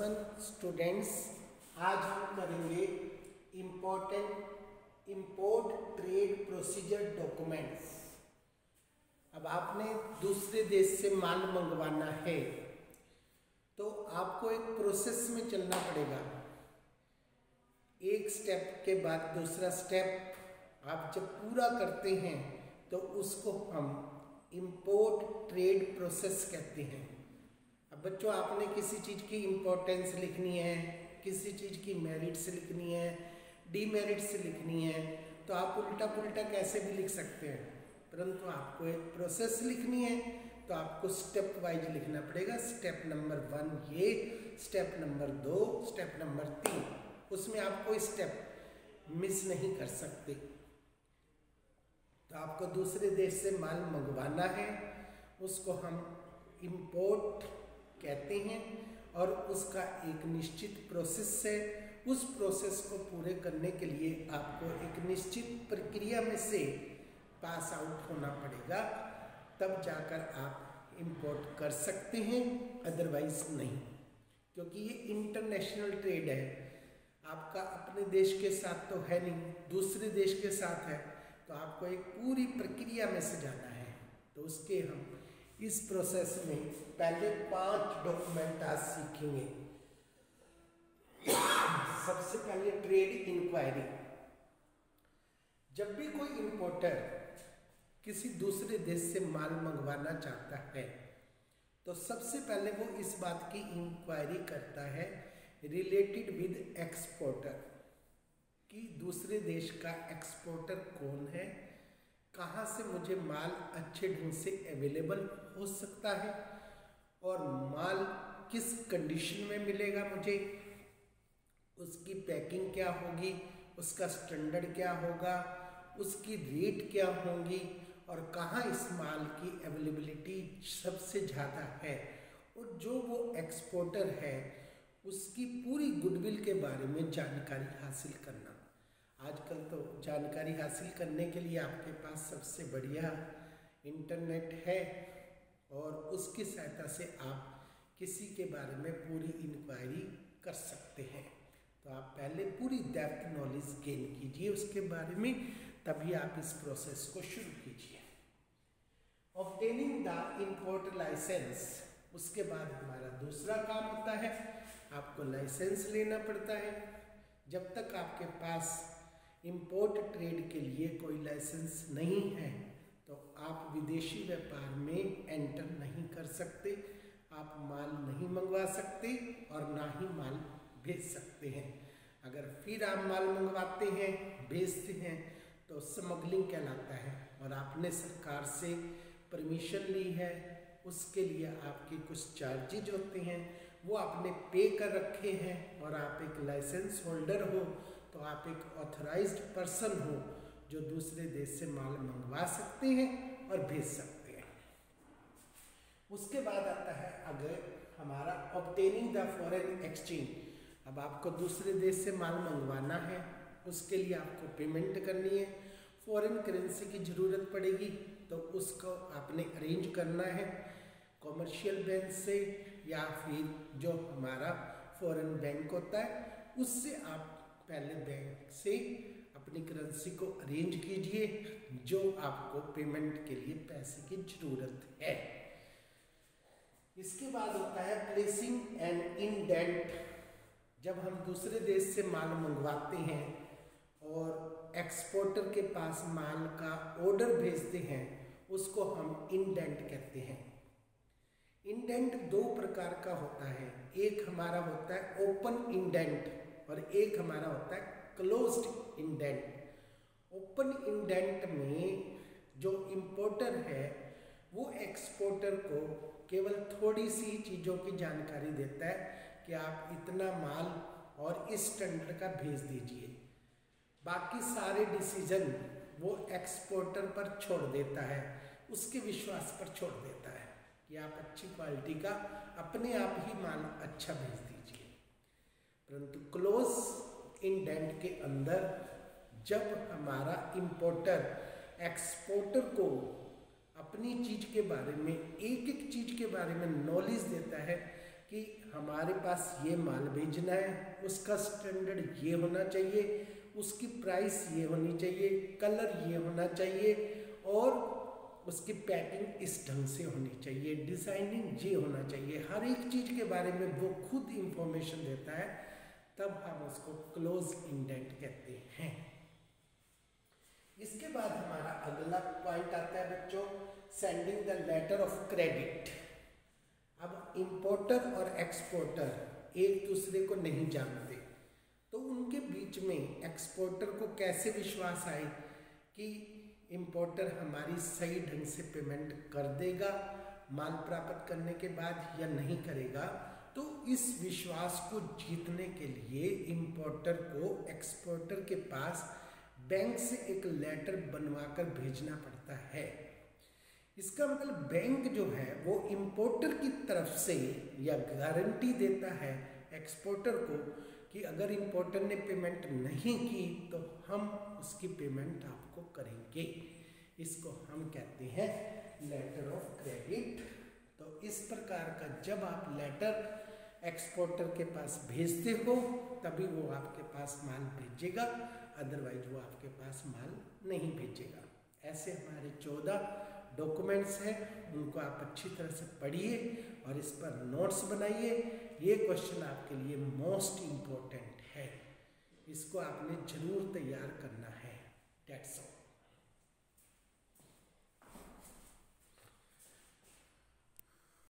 +1 students, आज हम करेंगे इंपोर्ट ट्रेड प्रोसीजर डॉक्यूमेंट्स। अब आपने दूसरे देश से माल मंगवाना है तो आपको एक प्रोसेस में चलना पड़ेगा। एक स्टेप के बाद दूसरा स्टेप आप जब पूरा करते हैं तो उसको हम इंपोर्ट ट्रेड प्रोसेस कहते हैं। अब बच्चों, आपने किसी चीज़ की इम्पोर्टेंस लिखनी है, किसी चीज़ की मेरिट्स लिखनी है, डीमेरिट्स लिखनी है, तो आप उल्टा पुल्टा कैसे भी लिख सकते हैं, परंतु आपको एक प्रोसेस लिखनी है तो आपको स्टेप वाइज लिखना पड़ेगा। स्टेप नंबर 1 ये, स्टेप नंबर 2, स्टेप नंबर 3, उसमें आप कोई स्टेप मिस नहीं कर सकते। तो आपको दूसरे देश से माल मंगवाना है, उसको हम इंपोर्ट कहते हैं और उसका एक निश्चित प्रोसेस है। उस प्रोसेस को पूरे करने के लिए आपको एक निश्चित प्रक्रिया में से पास आउट होना पड़ेगा, तब जाकर आप इंपोर्ट कर सकते हैं, अदरवाइज नहीं। क्योंकि ये इंटरनेशनल ट्रेड है, आपका अपने देश के साथ तो है नहीं, दूसरे देश के साथ है, तो आपको एक पूरी प्रक्रिया में से जाना है। तो उसके हम इस प्रोसेस में पहले 5 डॉक्यूमेंट आज सीखेंगे। सबसे पहले ट्रेड इंक्वायरी। जब भी कोई इंपोर्टर किसी दूसरे देश से माल मंगवाना चाहता है तो सबसे पहले वो इस बात की इंक्वायरी करता है रिलेटेड विद एक्सपोर्टर, कि दूसरे देश का एक्सपोर्टर कौन है, कहाँ से मुझे माल अच्छे ढंग से अवेलेबल हो सकता है और माल किस कंडीशन में मिलेगा मुझे, उसकी पैकिंग क्या होगी, उसका स्टैंडर्ड क्या होगा, उसकी रेट क्या होंगी और कहाँ इस माल की अवेलेबिलिटी सबसे ज़्यादा है, और जो वो एक्सपोर्टर है उसकी पूरी गुडविल के बारे में जानकारी हासिल करना। आजकल तो जानकारी हासिल करने के लिए आपके पास सबसे बढ़िया इंटरनेट है और उसकी सहायता से आप किसी के बारे में पूरी इंक्वायरी कर सकते हैं। तो आप पहले पूरी डेप्थ नॉलेज गेन कीजिए उसके बारे में, तभी आप इस प्रोसेस को शुरू कीजिए। ऑब्टेनिंग द इंपोर्ट लाइसेंस, उसके बाद हमारा दूसरा काम होता है आपको लाइसेंस लेना पड़ता है। जब तक आपके पास इंपोर्ट ट्रेड के लिए कोई लाइसेंस नहीं है तो आप विदेशी व्यापार में एंटर नहीं कर सकते, आप माल नहीं मंगवा सकते और ना ही माल भेज सकते हैं। अगर फिर आप माल मंगवाते हैं, भेजते हैं तो स्मगलिंग कहलाता है और आपने सरकार से परमिशन ली है, उसके लिए आपके कुछ चार्जेज होते हैं, वो आपने पे कर रखे हैं और आप एक लाइसेंस होल्डर हो तो आप एक ऑथराइज्ड पर्सन हो जो दूसरे देश से माल मंगवा सकते हैं और भेज सकते हैं। उसके बाद आता है अगर हमारा ऑब्टेनिंग द फॉरेन एक्सचेंज। अब आपको दूसरे देश से माल मंगवाना है, उसके लिए आपको पेमेंट करनी है, फॉरेन करेंसी की ज़रूरत पड़ेगी, तो उसको आपने अरेंज करना है कॉमर्शियल बैंक से या फिर जो हमारा फॉरेन बैंक होता है उससे। आप पहले बैंक से अपनी करेंसी को अरेंज कीजिए जो आपको पेमेंट के लिए पैसे की ज़रूरत है। इसके बाद होता है प्लेसिंग एन इंडेंट। जब हम दूसरे देश से माल मंगवाते हैं और एक्सपोर्टर के पास माल का ऑर्डर भेजते हैं, उसको हम इंडेंट कहते हैं। इंडेंट 2 प्रकार का होता है, एक हमारा होता है ओपन इंडेंट और एक हमारा होता है क्लोज्ड इंडेंट। ओपन इंडेंट में जो इंपोर्टर है वो एक्सपोर्टर को केवल थोड़ी सी चीज़ों की जानकारी देता है कि आप इतना माल और इस स्टैंडर्ड का भेज दीजिए, बाकी सारे डिसीजन वो एक्सपोर्टर पर छोड़ देता है, उसके विश्वास पर छोड़ देता है कि आप अच्छी क्वालिटी का अपने आप ही माल अच्छा भेज दीजिए। परंतु क्लोज इंडेंट के अंदर जब हमारा इंपोर्टर एक्सपोर्टर को अपनी चीज़ के बारे में, एक एक चीज़ के बारे में नॉलेज देता है कि हमारे पास ये माल भेजना है, उसका स्टैंडर्ड ये होना चाहिए, उसकी प्राइस ये होनी चाहिए, कलर ये होना चाहिए और उसकी पैकिंग इस ढंग से होनी चाहिए, डिज़ाइनिंग ये होना चाहिए। हर एक चीज़ के बारे में वो खुद इंफॉर्मेशन देता है, तब हम उसको क्लोज इंडेंट कहते हैं। इसके बाद हमारा अगला पॉइंट आता है बच्चों, sending the letter of credit. अब इंपोर्टर और एक्सपोर्टर एक दूसरे को नहीं जानते, तो उनके बीच में एक्सपोर्टर को कैसे विश्वास आए कि इंपोर्टर हमारी सही ढंग से पेमेंट कर देगा माल प्राप्त करने के बाद या नहीं करेगा। तो इस विश्वास को जीतने के लिए इंपोर्टर को एक्सपोर्टर के पास बैंक से एक लेटर बनवाकर भेजना पड़ता है। इसका मतलब बैंक जो है वो इंपोर्टर की तरफ से या गारंटी देता है एक्सपोर्टर को कि अगर इंपोर्टर ने पेमेंट नहीं की तो हम उसकी पेमेंट आपको करेंगे। इसको हम कहते हैं लेटर ऑफ क्रेडिट। तो इस प्रकार का जब आप लेटर एक्सपोर्टर के पास भेजते हो तभी वो आपके पास माल भेजेगा, अदरवाइज वो आपके पास माल नहीं भेजेगा। ऐसे हमारे 14 डॉक्यूमेंट्स हैं, उनको आप अच्छी तरह से पढ़िए और इस पर नोट्स बनाइए। ये क्वेश्चन आपके लिए मोस्ट इम्पोर्टेंट है, इसको आपने जरूर तैयार करना है। That's all.